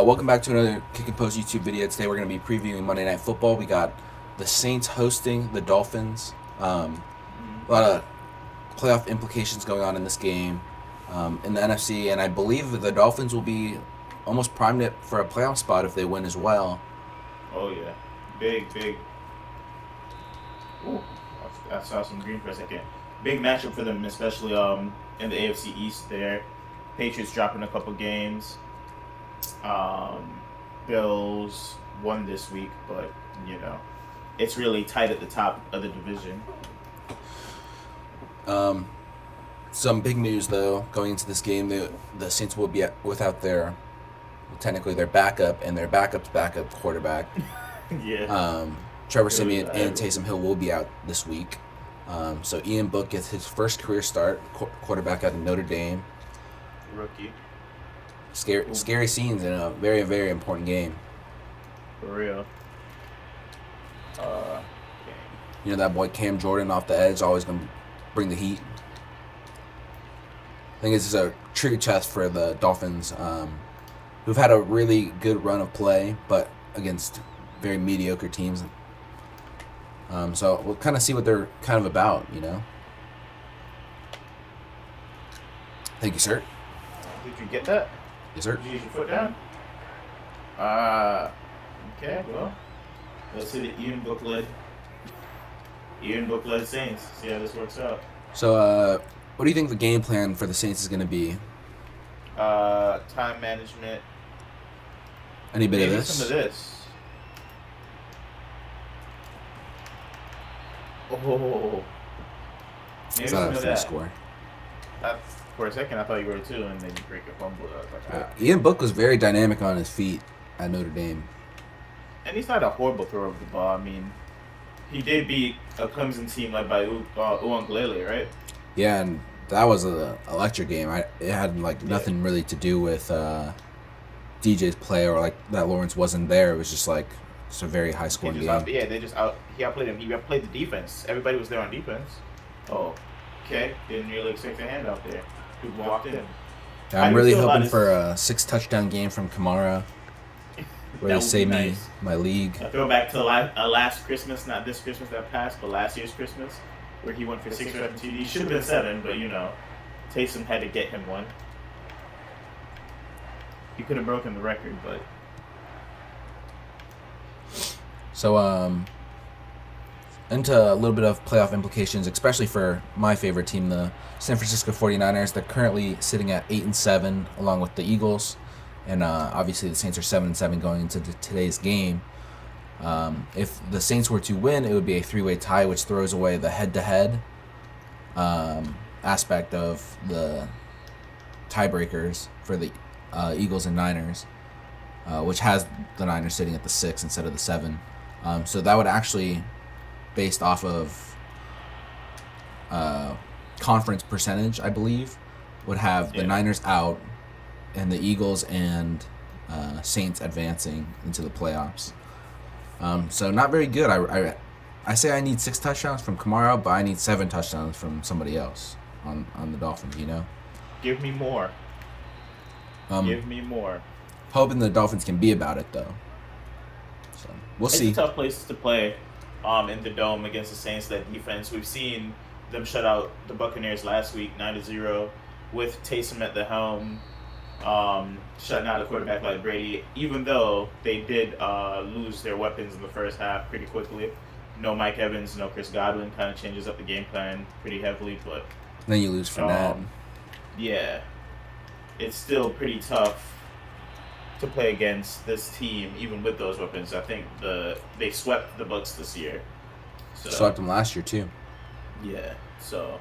Welcome back to another Kick and Post YouTube video. Today we're going to be previewing Monday Night Football. We got the Saints hosting the Dolphins. A lot of playoff implications going on in this game in the NFC, and I believe that the Dolphins will be almost primed it for a playoff spot if they win as well. Oh yeah, big. Ooh, I saw some green for a second. Big matchup for them, especially in the AFC East. There, Patriots dropping a couple games. Bills won this week, but it's really tight at the top of the division. Some big news though going into this game. The Saints will be without their backup and their backup's backup quarterback. Yeah. Trevor Siemian and Taysom Hill will be out this week. So Ian Book gets his first career start, quarterback out of Notre Dame. Rookie. Scary scenes in a very, very important game. For real. That boy Cam Jordan off the edge, always going to bring the heat. I think this is a true test for the Dolphins, who've had a really good run of play, but against very mediocre teams. So we'll kind of see what they're kind of about, Thank you, sir. Did you get that? Yes, sir. Did you use your foot down? Okay, well, let's see the Ian Book led Saints. See how this works out. So, what do you think the game plan for the Saints is going to be? Time management. Any bit Maybe of this? some of this. Oh. Maybe It's some not of a full that. score. For a second, I thought you were too, and then you break a fumble. I was like, Ian Book was very dynamic on his feet at Notre Dame. And he's not a horrible thrower of the ball. I mean, he did beat a Clemson team led by Uwangalele, right? Yeah, and that was an electric game. It had nothing really to do with DJ's play or that Lawrence wasn't there. It was just a very high scoring game. He outplayed him. He outplayed the defense. Everybody was there on defense. Oh, okay. Didn't really expect a hand out there. Who walked in? Yeah, I'm really hoping for a 6-touchdown game from Kamara. Where he saved me my league. A throwback to last Christmas, not this Christmas that passed, but last year's Christmas, where he went for 6 or 7 TDs. Should have been 7, but Taysom had to get him one. He could have broken the record, but. So, into a little bit of playoff implications, especially for my favorite team, the San Francisco 49ers. They're currently sitting at 8-7, along with the Eagles. And obviously the Saints are 7-7 going into today's game. If the Saints were to win, it would be a 3-way tie, which throws away the head-to-head aspect of the tiebreakers for the Eagles and Niners, which has the Niners sitting at the 6 instead of the 7. So that would actually, based off of conference percentage, I believe, would have the Niners out and the Eagles and Saints advancing into the playoffs. So not very good. I say I need 6 touchdowns from Kamara, but I need 7 touchdowns from somebody else on the Dolphins, Give me more. Give me more. Hoping the Dolphins can be about it, though. So we'll see. It's a tough place to play in the Dome against the Saints, that defense. We've seen them shut out the Buccaneers last week, 9-0, with Taysom at the helm. Shutting out a quarterback like Brady, even though they did lose their weapons in the first half pretty quickly. No Mike Evans, no Chris Godwin, kind of changes up the game plan pretty heavily, but then you lose for that. Yeah, it's still pretty tough to play against this team, even with those weapons. I think they swept the Bucs this year. Swept them last year too. Yeah, so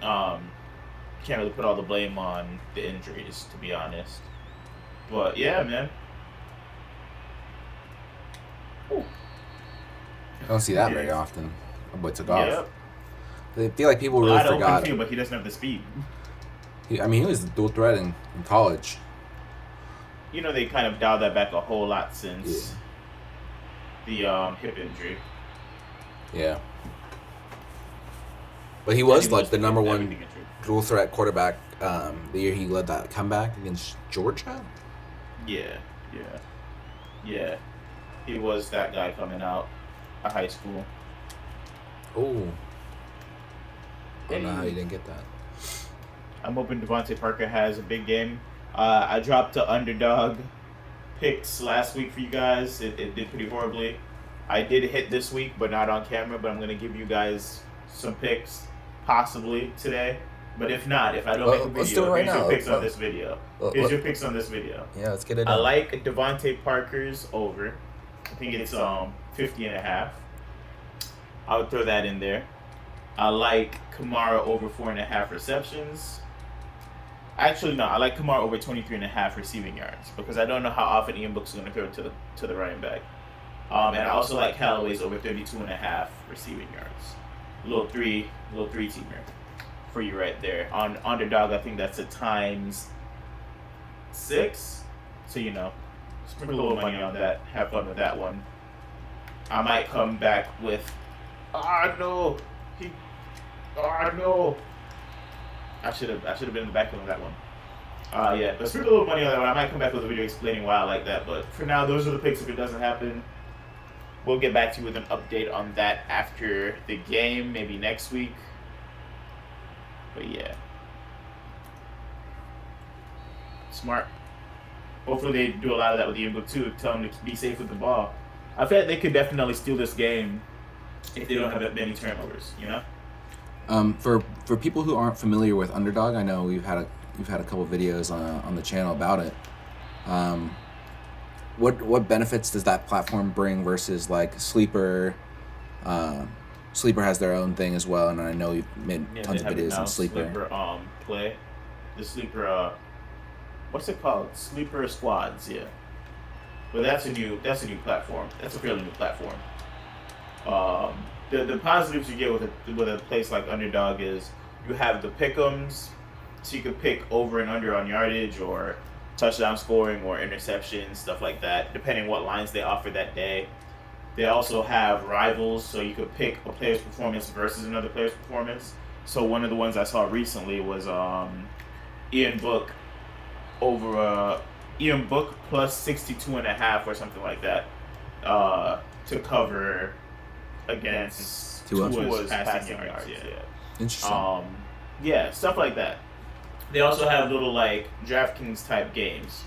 can't really put all the blame on the injuries, to be honest. But yeah, man. Ooh. I don't see that very often. My boy took off. I feel like people really forgot. But he doesn't have the speed. He was a dual threat in college. They kind of dialed that back a whole lot since the hip injury. Yeah. But he was the number one dual threat quarterback the year he led that comeback against Georgia. Yeah. Yeah. Yeah. He was that guy coming out of high school. Oh, I don't know how Hey. you didn't get that. I'm hoping Devontae Parker has a big game. I dropped the underdog picks last week for you guys. It did pretty horribly. I did hit this week, but not on camera. But I'm gonna give you guys some picks, possibly today. But if not, if I don't make a Let's do it video, right here's your now. picks on this video. Here's your picks on this video. Yeah, let's get it I done. like Devontae Parker's over. I think it's 50.5. I would throw that in there. I like Kamara over 4.5 receptions. Actually, no. I like Kamara over 23.5 receiving yards because I don't know how often Ian Book's going to throw to the running back. And I also like Callaway's over 32.5 receiving yards. Little three teamer for you right there. On underdog, I think that's a times 6. So sprinkle a little money on that. Have fun with that one. I might come back with. No. No. I should have been in the back on that one. Yeah, but sprinkle a little money on that one. I might come back with a video explaining why I like that. But for now, those are the picks. If it doesn't happen, we'll get back to you with an update on that after the game, maybe next week. But yeah, smart. Hopefully they do a lot of that with Ian Book too. Tell them to be safe with the ball. I feel like they could definitely steal this game if they don't have that many turnovers. For people who aren't familiar with Underdog, I know we've had a couple videos on the channel about it. What benefits does that platform bring versus like Sleeper? Sleeper has their own thing as well, and I know you've made tons of videos on Sleeper. Play the Sleeper. What's it called? Sleeper Squads. Yeah, but that's a new platform. That's a fairly new platform. The positives you get with a place like Underdog is you have the pick'ems, so you can pick over and under on yardage or touchdown scoring or interceptions, stuff like that, depending what lines they offer that day. They also have rivals, so you could pick a player's performance versus another player's performance. So one of the ones I saw recently was Ian Book over Ian Book plus 62.5 or something like that to cover against Tua's passing yards. Yeah. Interesting. Yeah, stuff like that. They also have little like DraftKings type games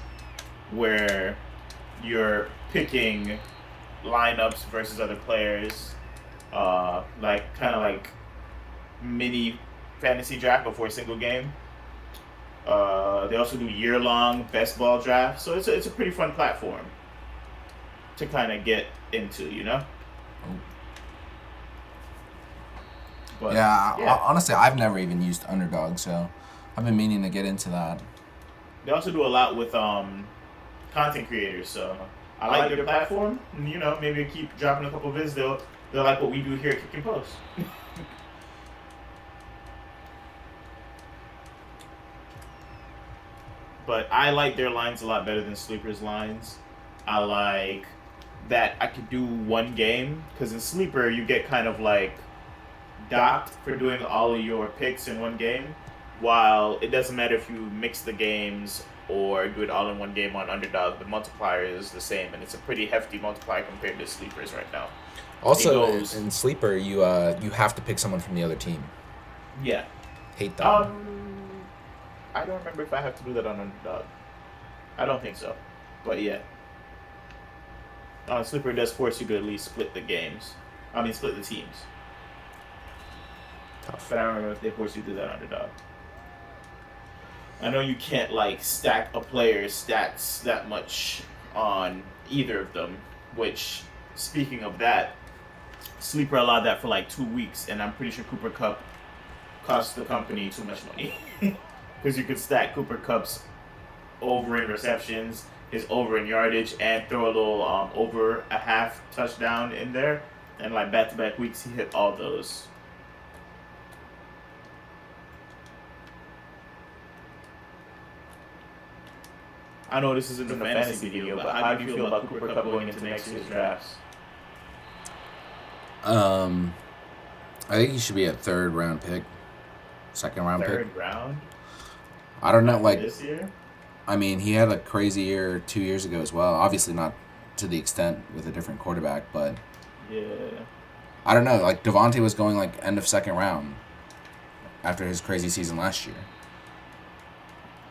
where you're picking lineups versus other players, like kind of like mini fantasy draft before a single game. They also do year-long best ball drafts, so it's a pretty fun platform to kind of get into, But, yeah. Honestly, I've never even used Underdog, so I've been meaning to get into that. They also do a lot with content creators, so I like their platform. And, maybe keep dropping a couple vids. They'll like what we do here at Kick and Post. But I like their lines a lot better than Sleeper's lines. I like that I could do one game, because in Sleeper you get kind of like docked for doing all of your picks in one game, while it doesn't matter if you mix the games or do it all in one game on Underdog. The multiplier is the same, and it's a pretty hefty multiplier compared to Sleepers right now. Also, in Sleeper, you have to pick someone from the other team. Yeah. Hate that. I don't remember if I have to do that on Underdog. I don't think so, but yeah. Sleeper does force you to at least split the games. Split the teams. Tough. But I don't remember if they force you to do that on Underdog. I know you can't like stack a player's stats that much on either of them, which, speaking of that, Sleeper allowed that for like 2 weeks, and I'm pretty sure Cooper Kupp cost the company too much money. Because you could stack Cooper Kupp's over in receptions, his over in yardage, and throw a little over a half touchdown in there, and like back-to-back weeks he hit all those. I know this isn't a fantasy video, but how do you feel about Cooper Kupp going into next year's drafts? I think he should be a third round pick, second round pick. Third round? I don't know, like This year? I mean, he had a crazy year 2 years ago as well. Obviously not to the extent with a different quarterback, but Yeah. I don't know. Like Devontae was going like end of second round after his crazy season last year.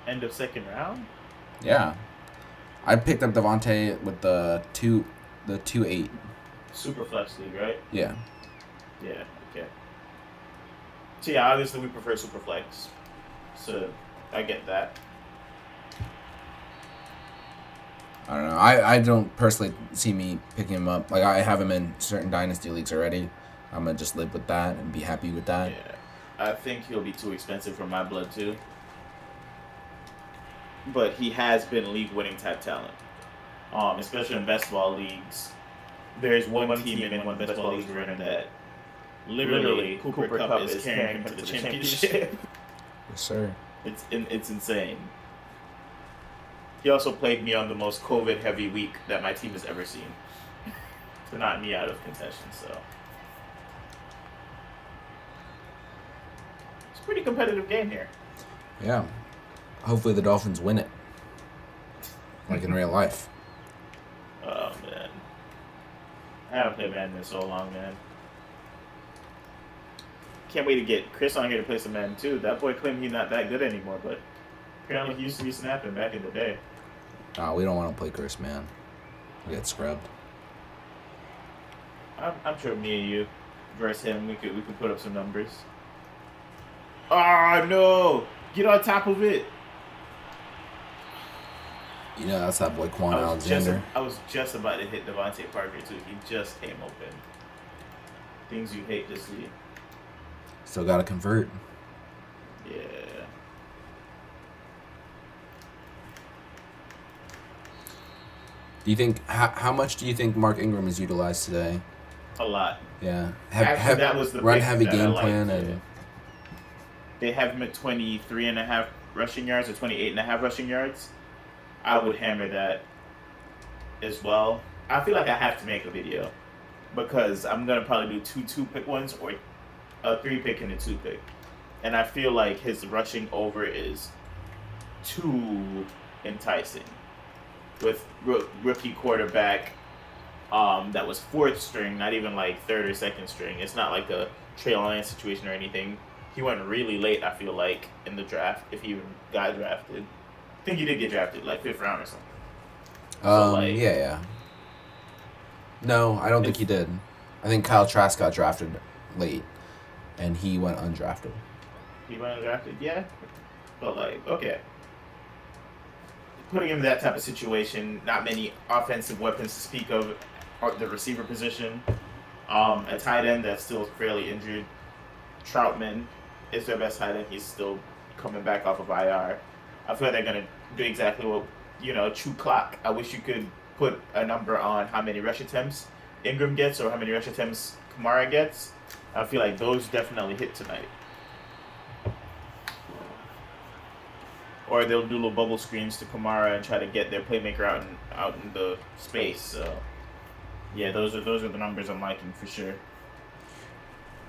End of second round? Yeah, I picked up Devontae with the 2.8. Super flex league, right? Yeah, Yeah, okay. So yeah, obviously we prefer super flex. So I get that. I don't know. I don't personally see me picking him up. Like I have him in certain dynasty leagues already. I'm gonna just live with that and be happy with that. Yeah. I think he'll be too expensive for my blood too. But he has been league winning type talent. Especially in best ball leagues. There's one team in one of the best ball leagues we're in that literally Cooper Kupp is carrying him to the championship. Yes, sir. It's insane. He also played me on the most COVID heavy week that my team has ever seen. To knock me out of contention, so it's a pretty competitive game here. Yeah. Hopefully the Dolphins win it. Like in real life. Oh man. I haven't played Madden in so long, man. Can't wait to get Chris on here to play some Madden too. That boy claimed he's not that good anymore, but apparently he used to be snapping back in the day. We don't want to play Chris, man. We get scrubbed. I'm sure me and you versus him, we could put up some numbers. Oh no! Get on top of it. You know, that's that boy Quan Alexander. I was just about to hit Devontae Parker too. He just came open. Things you hate to see. Still got to convert. Yeah. Do you think how much do you think Mark Ingram is utilized today? A lot. Yeah. Actually, that was the run pick heavy that I game liked, plan yeah. and They have him at 23.5 rushing yards or 28.5 rushing yards. I would hammer that as well. I feel like I have to make a video because I'm gonna probably do two pick ones or a 3-pick and a 2-pick, and I feel like his rushing over is too enticing with rookie quarterback that was 4th string, not even like 3rd or 2nd string. It's not like a Trey Lance situation or anything. He went really late, I feel like, in the draft, if he even got drafted. I think he did get drafted, like 5th round or something. yeah. No, I don't think he did. I think Kyle Trask got drafted late, and he went undrafted. He went undrafted, yeah. But, okay. Putting him in that type of situation, not many offensive weapons to speak of at the receiver position. A tight end that's still fairly injured. Troutman is their best tight end. He's still coming back off of IR. I feel like they're going to do exactly what, chew clock. I wish you could put a number on how many rush attempts Ingram gets or how many rush attempts Kamara gets. I feel like those definitely hit tonight. Or they'll do little bubble screens to Kamara and try to get their playmaker out in the space. So, yeah, those are the numbers I'm liking for sure.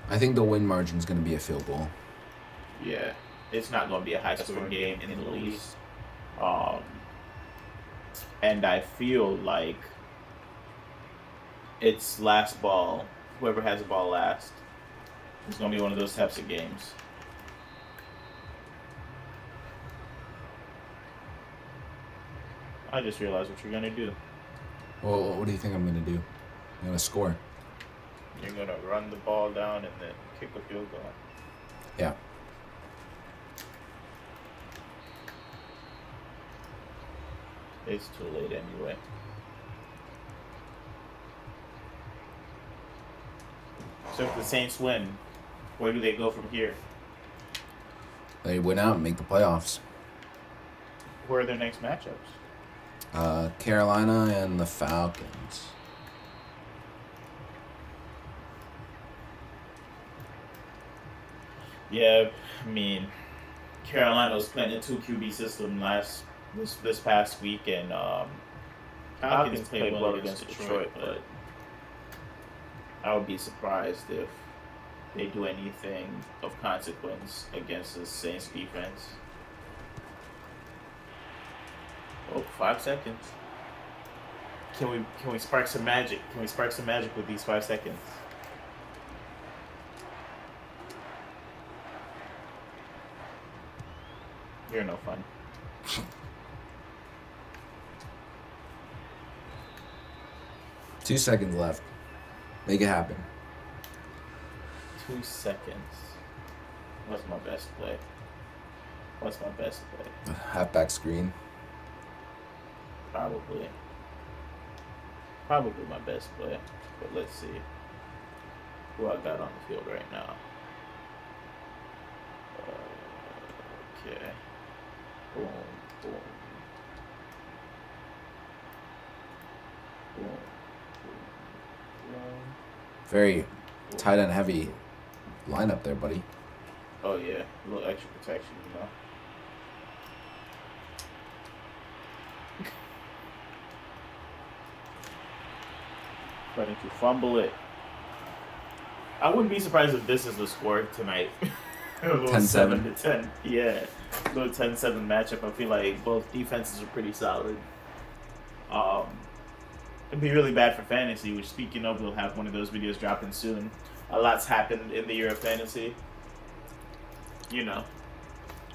I think the win margin is going to be a field goal. Yeah, it's not going to be a high-scoring game in the least. And I feel like it's last ball. Whoever has the ball last. It's going to be one of those types of games. I just realized what you're going to do. Well, what do you think I'm going to do? I'm going to score. You're going to run the ball down and then kick a field goal. Yeah. It's too late anyway. So if the Saints win, where do they go from here? They win out and make the playoffs. Where are their next matchups? Carolina and the Falcons. Yeah, I mean, Carolina was playing a 2 QB system this past week, and Falcons played well against Detroit, but I would be surprised if they do anything of consequence against the Saints defense. 5 seconds. Can we spark some magic? Can we spark some magic with these 5 seconds? You're no fun. Two seconds left. Make it happen. 2 seconds. What's my best play? What's my best play? Halfback screen. Probably my best play. But let's see who I got on the field right now. Okay. Boom, boom. Boom, boom, boom. Very tight end heavy lineup there, buddy. Oh yeah, a little extra protection, you know. Starting to fumble it. I wouldn't be surprised if this is the score tonight. A little 10-7. 7-10. Yeah. A little 10-7 matchup. I feel like both defenses are pretty solid. It'd be really bad for fantasy, which, speaking of, we'll have one of those videos dropping soon. A lot's happened in the year of fantasy. You know.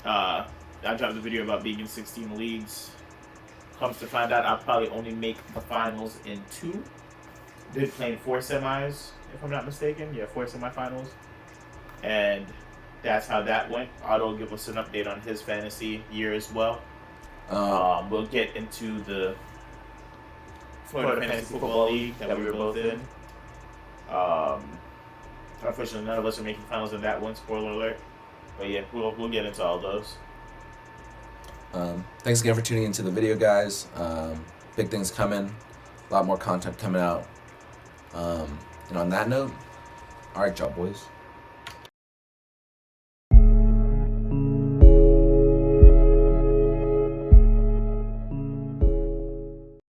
I dropped a video about being in 16 leagues. Comes to find out, I'll probably only make the finals in 2. Did play in 4 semis, if I'm not mistaken. Yeah, 4 semifinals. And that's how that went. Otto will give us an update on his fantasy year as well. We'll get into the Florida Fantasy Football League that we were both in. Unfortunately, none of us are making finals in that one. Spoiler alert. But yeah, we'll get into all those. Thanks again for tuning into the video, guys. Big things coming. A lot more content coming out. And on that note, all right, y'all boys.